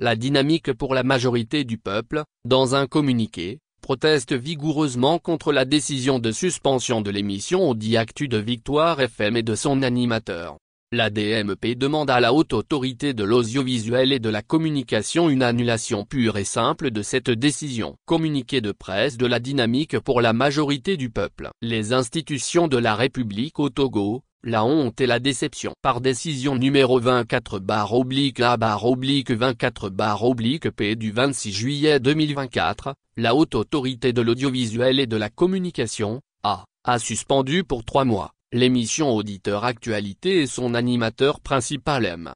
la dynamique pour la majorité du peuple, dans un communiqué, proteste vigoureusement contre la décision de suspension de l'émission Audi Actu de Victoire FM et de son animateur. L'ADMP demande à la Haute Autorité de l'Audiovisuel et de la Communication une annulation pure et simple de cette décision. Communiqué de presse de la dynamique pour la majorité du peuple. Les institutions de la République au Togo, la honte et la déception. Par décision numéro 24/A/24/P du 26 juillet 2024, la Haute Autorité de l'Audiovisuel et de la Communication, a suspendu pour 3 mois l'émission Auditeur Actualité et son animateur principal M.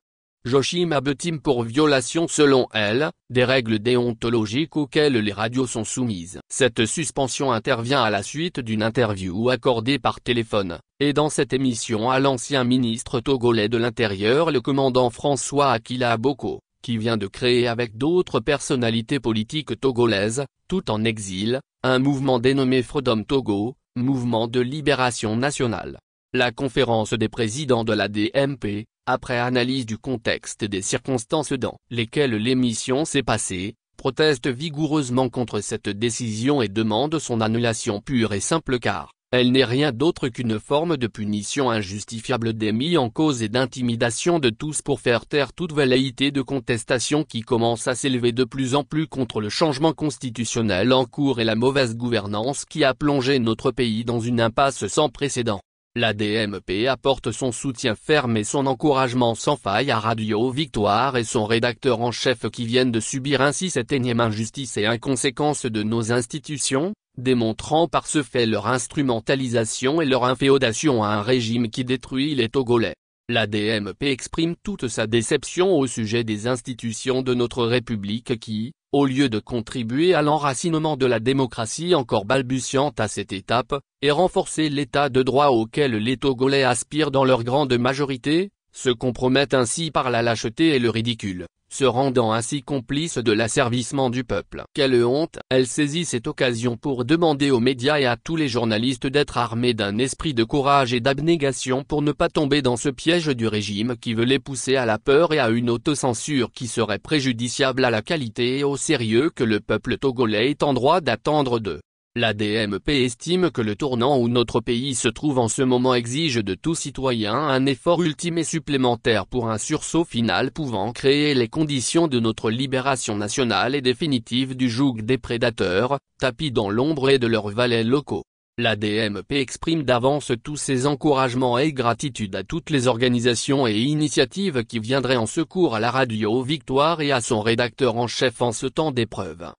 Joachim Abetim pour violation selon elle, des règles déontologiques auxquelles les radios sont soumises. Cette suspension intervient à la suite d'une interview accordée par téléphone, et dans cette émission à l'ancien ministre togolais de l'Intérieur le commandant François Akila Boko, qui vient de créer avec d'autres personnalités politiques togolaises, tout en exil, un mouvement dénommé Freedom Togo, mouvement de libération nationale. La conférence des présidents de l'ADMP, après analyse du contexte et des circonstances dans lesquelles l'émission s'est passée, proteste vigoureusement contre cette décision et demande son annulation pure et simple car elle n'est rien d'autre qu'une forme de punition injustifiable des mis en cause et d'intimidation de tous pour faire taire toute velléité de contestation qui commence à s'élever de plus en plus contre le changement constitutionnel en cours et la mauvaise gouvernance qui a plongé notre pays dans une impasse sans précédent. L'ADMP apporte son soutien ferme et son encouragement sans faille à Radio Victoire et son rédacteur en chef qui viennent de subir ainsi cette énième injustice et inconséquence de nos institutions, démontrant par ce fait leur instrumentalisation et leur inféodation à un régime qui détruit les Togolais. L'ADMP exprime toute sa déception au sujet des institutions de notre République qui, au lieu de contribuer à l'enracinement de la démocratie encore balbutiante à cette étape, et renforcer l'état de droit auquel les Togolais aspirent dans leur grande majorité, se compromettent ainsi par la lâcheté et le ridicule, se rendant ainsi complices de l'asservissement du peuple. Quelle honte! Elle saisit cette occasion pour demander aux médias et à tous les journalistes d'être armés d'un esprit de courage et d'abnégation pour ne pas tomber dans ce piège du régime qui veut les pousser à la peur et à une autocensure qui serait préjudiciable à la qualité et au sérieux que le peuple togolais est en droit d'attendre d'eux. L'ADMP estime que le tournant où notre pays se trouve en ce moment exige de tout citoyen un effort ultime et supplémentaire pour un sursaut final pouvant créer les conditions de notre libération nationale et définitive du joug des prédateurs, tapis dans l'ombre et de leurs valets locaux. L'ADMP exprime d'avance tous ses encouragements et gratitude à toutes les organisations et initiatives qui viendraient en secours à la Radio Victoire et à son rédacteur en chef en ce temps d'épreuve.